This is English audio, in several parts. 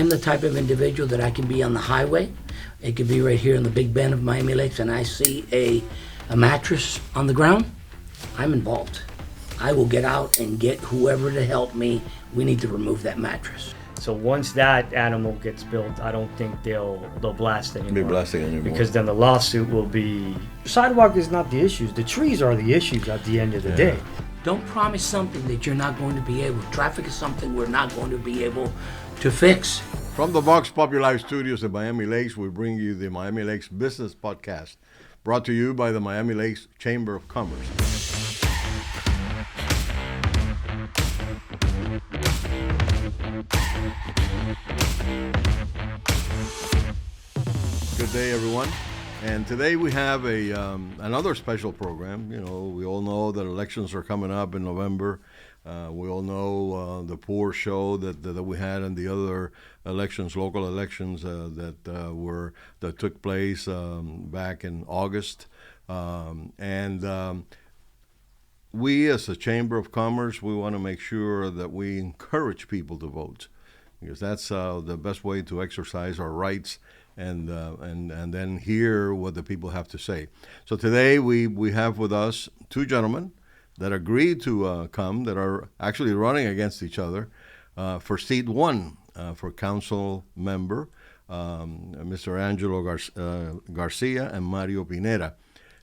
I'm the type of individual that I can be on the highway. It could be right here in the Big Bend of Miami Lakes, and I see a mattress on the ground. I'm involved. I will get out and get whoever to help me. We need to remove that mattress. So once that animal gets built, I don't think they'll blast anymore. Be blasting anymore. Because then the lawsuit will be... Sidewalk is not the issues. The trees are the issues at the end of the day. Don't promise something that you're not going to be able. Traffic is something we're not going to be able to fix. From the Vox Popular Studios in Miami Lakes, we bring you the Miami Lakes Business Podcast, brought to you by the Miami Lakes Chamber of Commerce. Good day, everyone. And today we have another special program. You know, we all know that elections are coming up in November. We all know the poor show that we had in the other elections, local elections that took place back in August. We, as a Chamber of Commerce, we want to make sure that we encourage people to vote, because that's the best way to exercise our rights and then hear what the people have to say. So today we have with us two gentlemen that agreed to come, that are actually running against each other for seat 1 for council member, Mr. Angelo Garcia and Mario Pinera.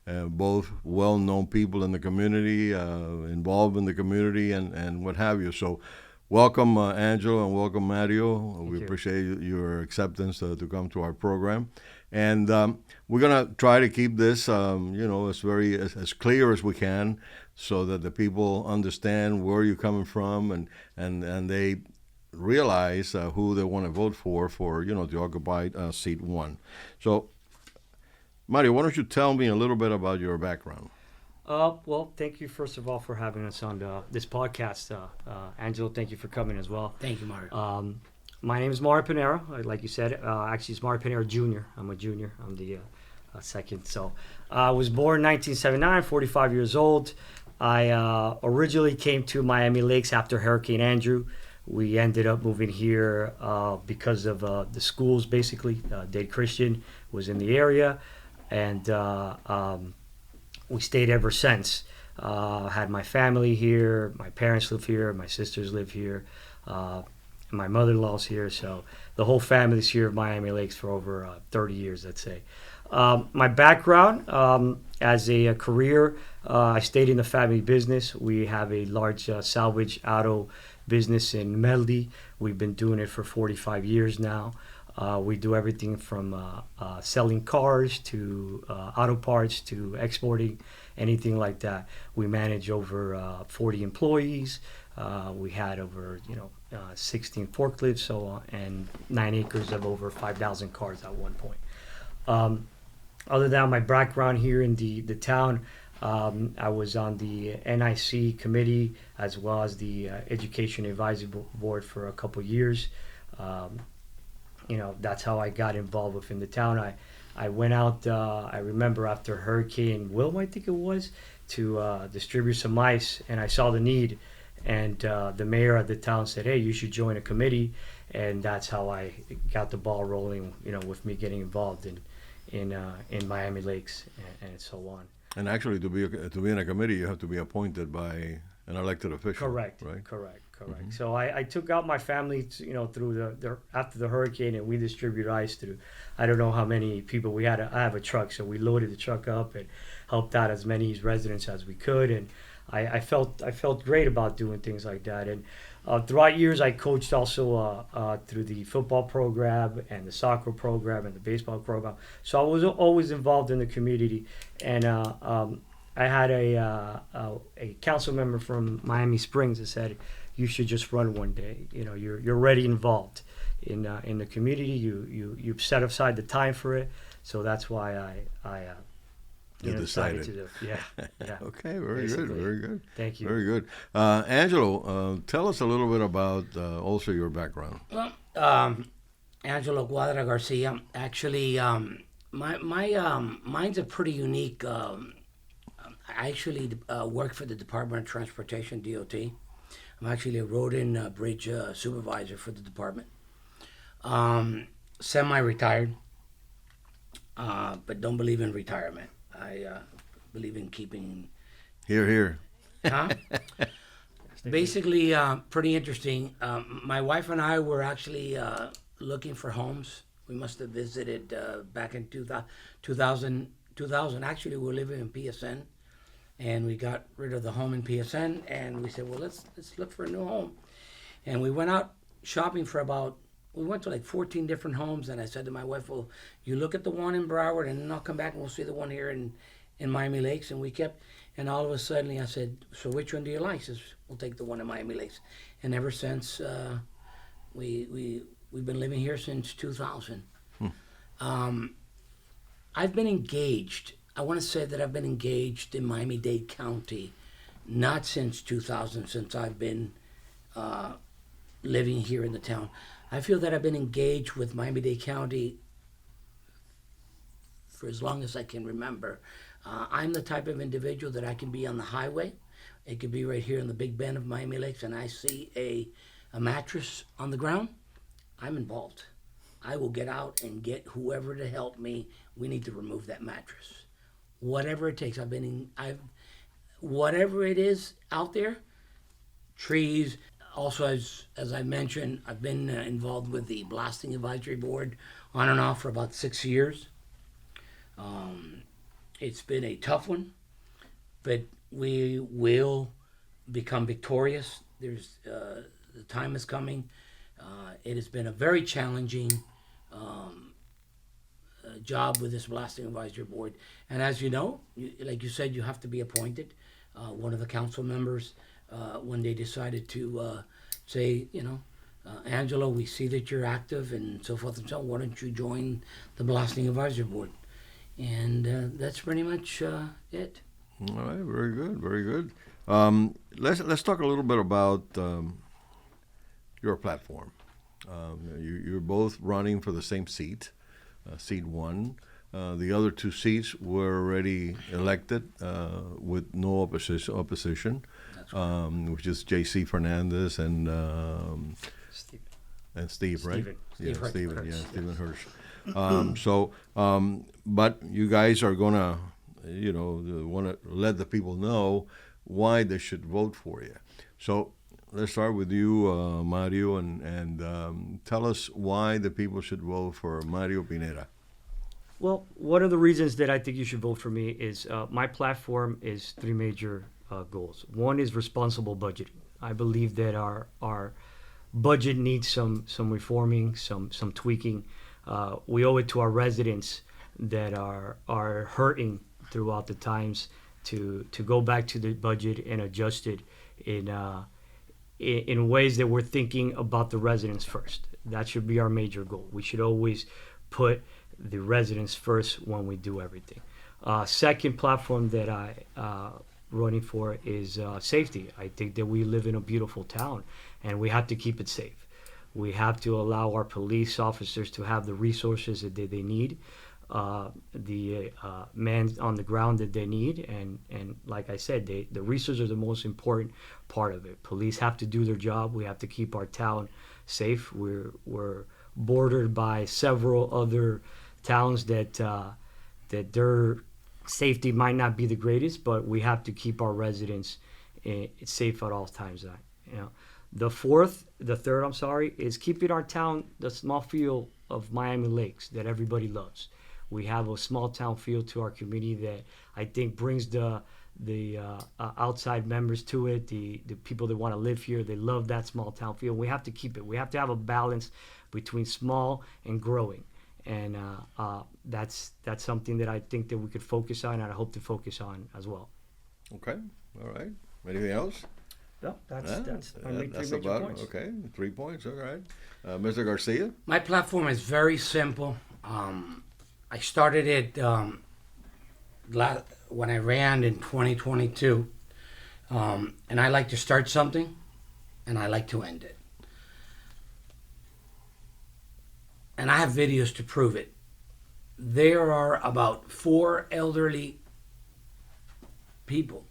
Both well-known people in the community, involved in the community and what have you. So welcome, Angelo, and welcome, Mario. We appreciate your acceptance to come to our program. And we're going to try to keep this, as clear as we can, so that the people understand where you're coming from and they realize who they want to vote for to occupy seat 1. So, Mario, why don't you tell me a little bit about your background? Well, thank you, first of all, for having us on this podcast. Angelo, thank you for coming as well. Thank you, Mario. My name is Mario Pinera. Like you said, actually, it's Mario Pinera Jr. I'm a junior. I'm the second. So I was born in 1979, 45 years old. I originally came to Miami Lakes after Hurricane Andrew. We ended up moving here because of the schools, basically. Dade Christian was in the area, and we stayed ever since. Had my family here, my parents live here, my sisters live here, my mother-in-law's here, so the whole family's here at Miami Lakes for over 30 years, let's say. My background, as a career, I stayed in the family business. We have a large salvage auto business in Melody. We've been doing it for 45 years now. We do everything from selling cars to auto parts to exporting, anything like that. We manage over 40 employees. We had over 16 forklifts, and 9 acres of over 5,000 cars at one point. Other than my background here in the town, I was on the NIC committee as well as the Education Advisory Board for a couple years. That's how I got involved within the town. I went out, I remember after Hurricane Wilma, I think it was, to distribute some ice, and I saw the need. And the mayor of the town said, hey, you should join a committee. And that's how I got the ball rolling, with me getting involved in Miami Lakes and so on. And actually, to be in a committee, you have to be appointed by an elected official. Correct. Right. Correct. Mm-hmm. So I took out my family, through after the hurricane, and we distributed ice to, I don't know how many people we had. I have a truck, so we loaded the truck up and helped out as many residents as we could. And I felt great about doing things like that. And throughout years, I coached also through the football program and the soccer program and the baseball program. So I was always involved in the community. And I had a council member from Miami Springs that said, you should just run one day. You're already involved in the community. You've set aside the time for it. So that's why I decided to do it. Yeah. Okay, very good. Thank you. Very good. Angelo, tell us a little bit about also your background. Well, Angelo Garcia. Actually, mine's a pretty unique. I actually work for the Department of Transportation, DOT. I'm actually a road and bridge supervisor for the department. Semi-retired, but don't believe in retirement. I believe in keeping. Here. Huh? Basically, pretty interesting. My wife and I were actually looking for homes. We must have visited back in 2000. Actually, we were living in PSN, and we got rid of the home in PSN, and we said, well, let's look for a new home. And we went out shopping for we went to like 14 different homes, and I said to my wife, well, you look at the one in Broward, and then I'll come back and we'll see the one here in Miami Lakes. And we kept, and all of a sudden I said, so which one do you like? She says, we'll take the one in Miami Lakes. And ever since, we've been living here since 2000. I've been engaged. I want to say that I've been engaged in Miami-Dade County, not since 2000, since I've been living here in the town. I feel that I've been engaged with Miami-Dade County for as long as I can remember. I'm the type of individual that I can be on the highway. It could be right here in the Big Bend of Miami Lakes, and I see a mattress on the ground. I'm involved. I will get out and get whoever to help me. We need to remove that mattress. Whatever it takes. Whatever it is out there, trees. Also, as I mentioned, I've been involved with the Blasting Advisory Board on and off for about 6 years. It's been a tough one, but we will become victorious. The time is coming. It has been a very challenging job with this Blasting Advisory Board. And as you know, like you said, you have to be appointed. One of the council members, when they decided to say, Angelo, we see that you're active and so forth and so on, why don't you join the Blasting Advisory Board? And that's pretty much it. All right, very good, very good. Let's talk a little bit about your platform. You're both running for the same seat, seat 1. The other 2 seats were already elected with no opposition, which is J.C. Fernandez and Steve, right? Stephen Hirsch. But you guys are gonna, want to let the people know why they should vote for you. So let's start with you, Mario, and tell us why the people should vote for Mario Pinera. Well, one of the reasons that I think you should vote for me is my platform is 3 major goals. One is responsible budgeting. I believe that our budget needs some reforming, some tweaking. We owe it to our residents that are hurting throughout the times to go back to the budget and adjust it in ways that we're thinking about the residents first. That should be our major goal. We should always put the residents first when we do everything. Second platform that I running for is safety. I think that we live in a beautiful town and we have to keep it safe. We have to allow our police officers to have the resources that they need, the man on the ground that they need, and like I said, the resources are the most important part of it. Police have to do their job. We have to keep our town safe. We're bordered by several other towns that their safety might not be the greatest, but we have to keep our residents safe at all times. The third, is keeping our town the small feel of Miami Lakes that everybody loves. We have a small town feel to our community that I think brings the outside members to it, the people that want to live here. They love that small town feel. We have to keep it. We have to have a balance between small and growing. And that's something that I think that we could focus on, and I hope to focus on as well. Okay, all right. Anything else? No, that's my major points. Okay, 3 points, all right. Mr. Garcia? My platform is very simple. I started it when I ran in 2022. And I like to start something, and I like to end it. And I have videos to prove it. There are about 4 elderly people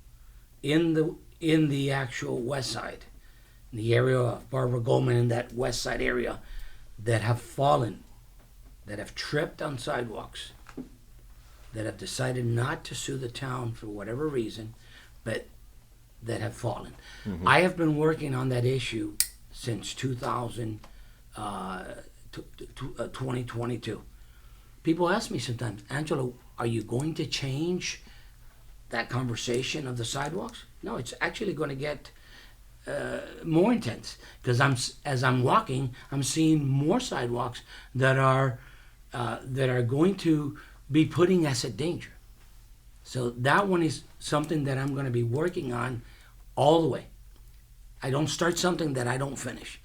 in the actual west side, in the area of Barbara Goldman, in that west side area, that have fallen, that have tripped on sidewalks, that have decided not to sue the town for whatever reason, but that have fallen. I have been working on that issue since 2022. People ask me sometimes, Angelo, are you going to change that conversation of the sidewalks? No, it's actually going to get more intense, because as I'm walking, I'm seeing more sidewalks that are going to be putting us at danger. So that one is something that I'm going to be working on all the way. I don't start something that I don't finish.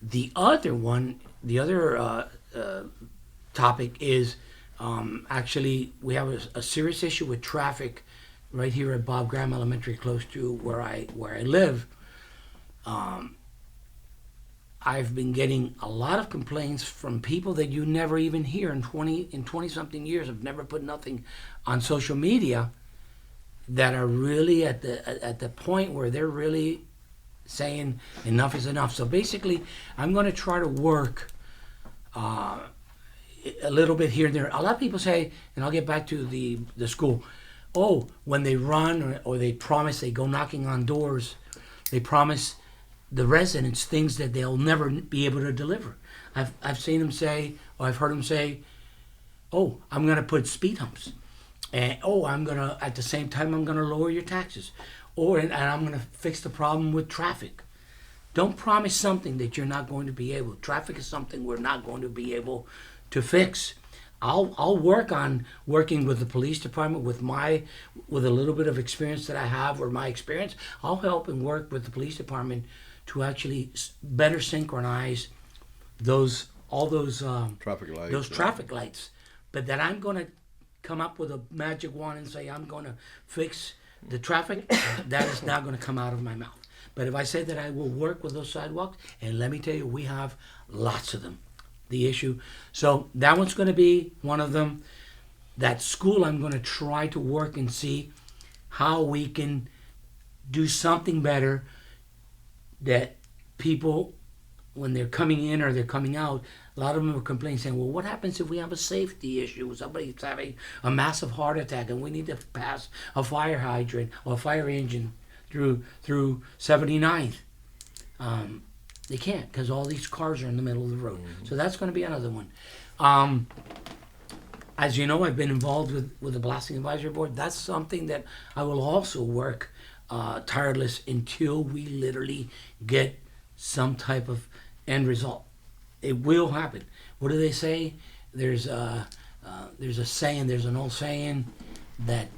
The other one, the other topic is actually we have a serious issue with traffic right here at Bob Graham Elementary, close to where I live. I've been getting a lot of complaints from people that you never even hear in 20 something years. I've never put nothing on social media, that are really at the point where they're really saying enough is enough. So basically, I'm going to try to work a little bit here and there. A lot of people say, and I'll get back to the school, oh, when they run or they promise, they go knocking on doors, they promise the residents things that they'll never be able to deliver. I've seen them say, or I've heard them say, oh, I'm going to put speed humps. And at the same time, I'm going to lower your taxes. And I'm going to fix the problem with traffic. Don't promise something that you're not going to be able. Traffic is something we're not going to be able to fix. I'll work on working with the police department with a little bit of experience that I have, or my experience. I'll help and work with the police department to actually better synchronize all those traffic lights. But that I'm going to come up with a magic wand and say I'm going to fix the traffic, that is not going to come out of my mouth. But if I say that I will work with those sidewalks, and let me tell you, we have lots of them. The issue. So that one's going to be one of them. That school, I'm going to try to work and see how we can do something better, that people, when they're coming in or they're coming out, a lot of them are complaining, saying, well, what happens if we have a safety issue? Somebody's having a massive heart attack and we need to pass a fire hydrant or a fire engine through 79th. They can't, because all these cars are in the middle of the road. Mm-hmm. So that's going to be another one. As you know, I've been involved with the Blasting Advisory Board. That's something that I will also work tireless until we literally get some type of end result. It will happen. What do they say? There's a saying, there's an old saying that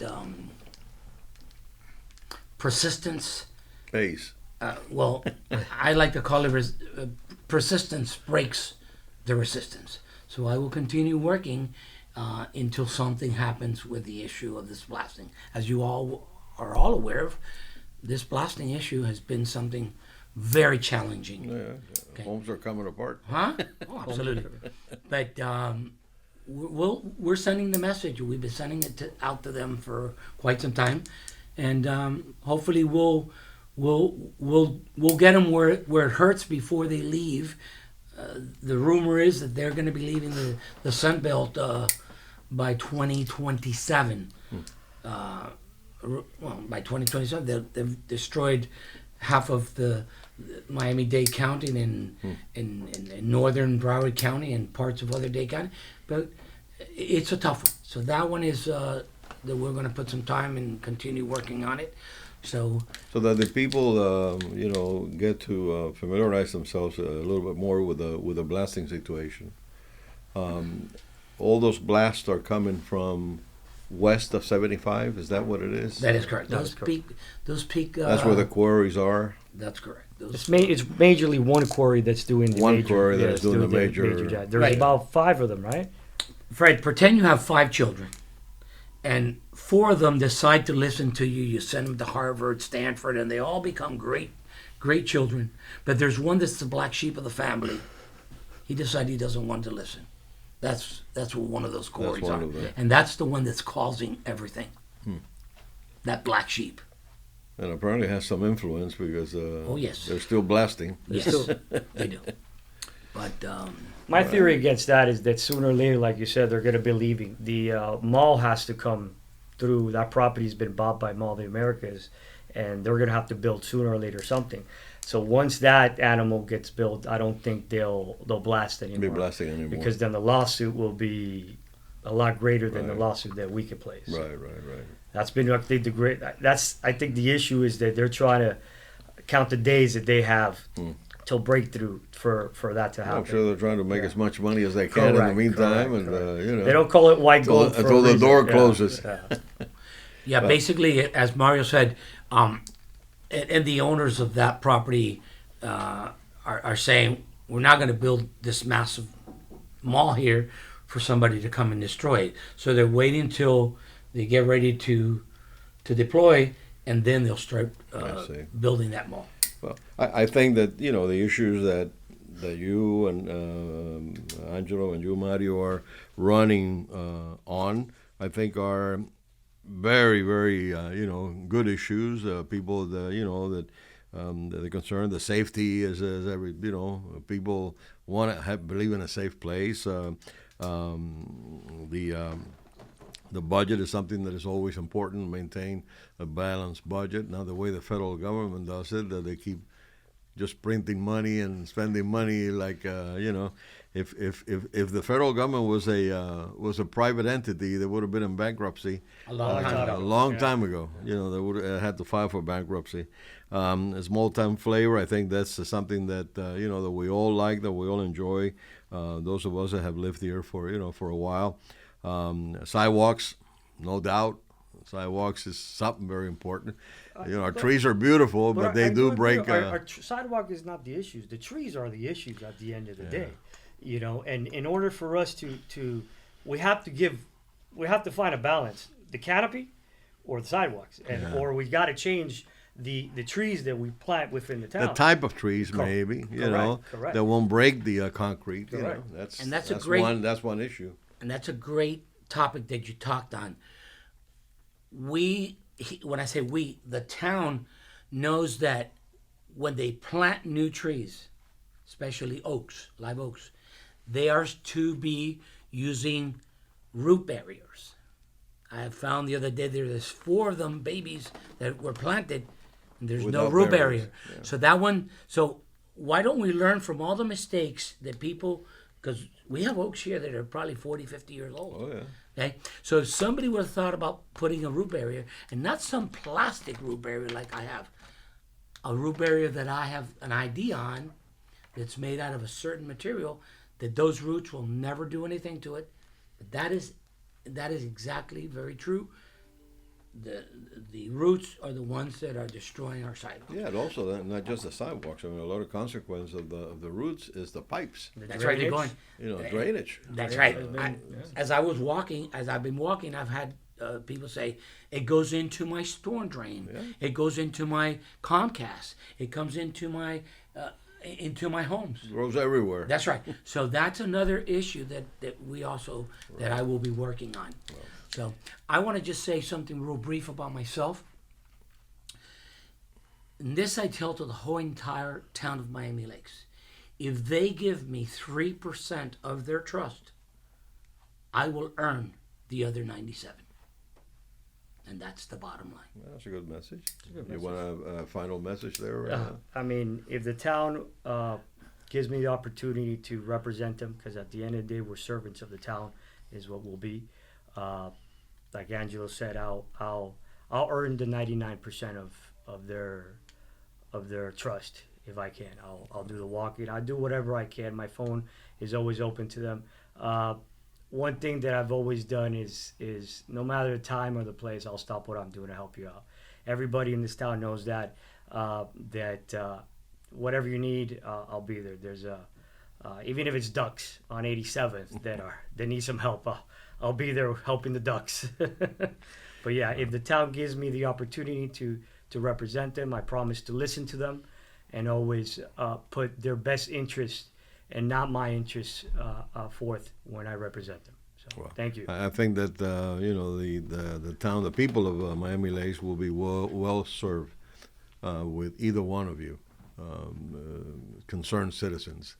persistence pays. Well, I like to call it persistence breaks the resistance. So I will continue working until something happens with the issue of this blasting. As you all are aware of, this blasting issue has been something very challenging. Yeah, okay. Homes are coming apart. Huh? Oh, absolutely. But we're sending the message. We've been sending it out to them for quite some time, and hopefully we'll get them where it hurts before they leave. The rumor is that they're going to be leaving the Sun Belt by 2027. By 2027, they've destroyed half of the Miami-Dade County and in northern Broward County and parts of other Dade County. But it's a tough one. So that one is that we're going to put some time and continue working on it. So that the people, get to familiarize themselves a little bit more with the blasting situation. All those blasts are coming from west of 75. Is that what it is? That is correct. Those peak. That's where the quarries are. That's correct. It's majorly one quarry that's doing the one major. Quarry that's doing the major job. There's about 5 of them, right? Fred, pretend you have 5 children, and 4 of them decide to listen to you. You send them to Harvard, Stanford, and they all become great children. But there's one that's the black sheep of the family. He decided he doesn't want to listen. That's what one of those quarries are. And that's the one that's causing everything. That black sheep. And apparently has some influence because oh, yes. they're still blasting. Yes, they do. But My theory against that is that sooner or later, like you said, they're going to be leaving. The mall has to come through. That property's been bought by Mall of the Americas, and they're going to have to build sooner or later something. So once that animal gets built, I don't think they'll blast anymore. Be blasting anymore. Because then the lawsuit will be a lot greater than the Right. lawsuit that we could place. Right. That's been, I think, I think the issue is that they're trying to count the days that they have till breakthrough for that to happen. I'm sure they're trying to make as much money as they can in the Correct, meantime, correct, and correct. you know, They don't call it white gold until for a the reason. door Yeah, closes. yeah. yeah, basically, as Mario said, and the owners of that property are saying, we're not going to build this massive mall here for somebody to come and destroy it. So they're waiting until they get ready to deploy, and then they'll start I see. building that mall. Well, I think that the issues that you and Angelo and you, Mario, are running on, I think are very, very good issues. People that they're concerned. The safety is every people want to believe in a safe place. The budget is something that is always important. Maintain a balanced budget. Now, the way the federal government does it, that they keep just printing money and spending money like if the federal government was a private entity, they would have been in bankruptcy A long time a ago. long time ago. They would have had to file for bankruptcy. Small town flavor, I think that's something that that we all like, that we all enjoy. Those of us that have lived here for a while. Sidewalks, no doubt. Sidewalks is something very important. Our trees are beautiful, but they do break. Our sidewalk is not the issues. The trees are the issues at the end of the day. And in order for us to we have to find a balance. The canopy or the sidewalks, or we got to change the trees that we plant within the town. The type of trees, maybe, correct. that won't break the concrete. Correct. That's one issue. And that's a great topic that you talked on. When I say we, the town knows that when they plant new trees, especially oaks, live oaks, they are to be using root barriers. I found the other day there's 4 of them babies that were planted, and there's no Without root barriers, barrier. So why don't we learn from all the mistakes that people, because we have oaks here that are probably 40, 50 years old. Oh, yeah. Okay, so if somebody would have thought about putting a root barrier, and not some plastic root barrier like I have, a root barrier that I have an ID on, that's made out of a certain material, that those roots will never do anything to it. That is exactly very true. The roots are the ones that are destroying our sidewalks. Yeah, and also not just the sidewalks. I mean, a lot of consequence of the roots is the pipes. That's right. They're going. Drainage. That's right. As I've been walking, I've had people say it goes into my storm drain. Yeah. It goes into my Comcast. It comes into my homes. Grows everywhere. That's right. So that's another issue that we also that I will be working on. So I want to just say something real brief about myself. And this I tell to the whole entire town of Miami Lakes. If they give me 3% of their trust, I will earn the other 97. And that's the bottom line. That's a good message. You want a final message there? I mean, if the town gives me the opportunity to represent them, because at the end of the day, we're servants of the town, is what we'll be. Like Angelo said, I'll earn the 99% of their trust if I can. I'll do the walking. I'll do whatever I can. My phone is always open to them. One thing that I've always done is no matter the time or the place, I'll stop what I'm doing to help you out. Everybody in this town knows that whatever you need, I'll be there. There's even if it's ducks on 87th that need some help, I'll be there helping the ducks. But yeah, if the town gives me the opportunity to represent them, I promise to listen to them and always put their best interest and not my interests forth when I represent them. So thank you. I think that the town, the people of Miami Lakes will be well served with either one of you, concerned citizens.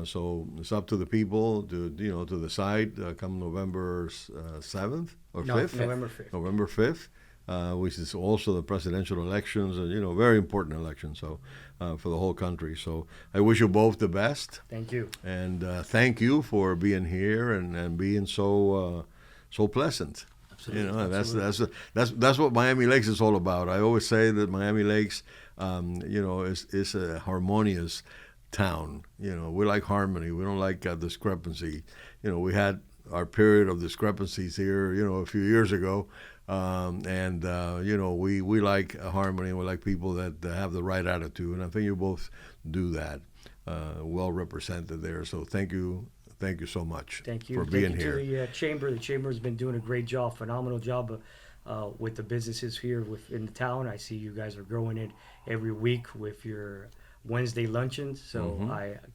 So it's up to the people to decide come November 7th or No, 5th. November 5th. November 5th, which is also the presidential elections, and very important election. So for the whole country. So I wish you both the best, Thank you. and thank you for being here and being so pleasant. Absolutely. That's what Miami Lakes is all about. I always say that Miami Lakes, is a harmonious town. We like harmony. We don't like discrepancy. We had our period of discrepancies here, a few years ago, we like harmony. We like people that have the right attitude, and I think you both do that, well represented there. So thank you so much. Thank you. For being Thank you here. to the chamber. The chamber has been doing a great job, phenomenal job with the businesses here in the town. I see you guys are growing it every week with your Wednesday luncheons. So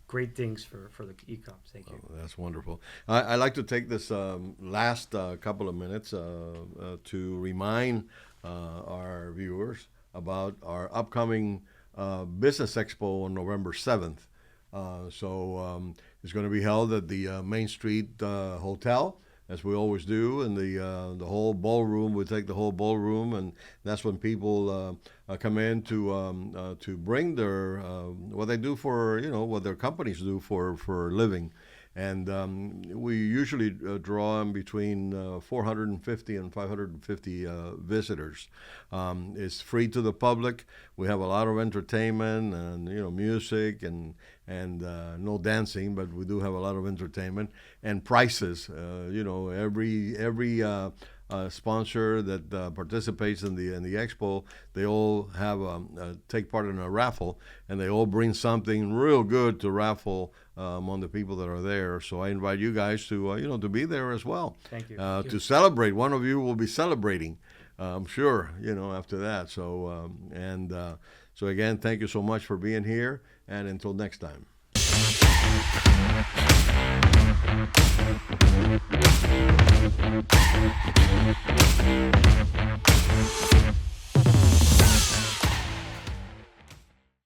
great things for the e-coms. Thank you. Oh, that's wonderful. I'd like to take this last couple of minutes to remind our viewers about our upcoming Business Expo on November 7th. It's going to be held at the Main Street Hotel, as we always do, and the whole ballroom. We take the whole ballroom, and that's when people come in to bring their what they do for what their companies do for a living. And we usually draw them between 450 and 550 visitors. It's free to the public. We have a lot of entertainment and music and no dancing, but we do have a lot of entertainment and prizes. Every sponsor that participates in the expo, they all have take part in a raffle, and they all bring something real good to raffle among the people that are there. So I invite you guys to to be there as well. Thank you. To celebrate. One of you will be celebrating, I'm sure. After that. So so again, thank you so much for being here, and until next time.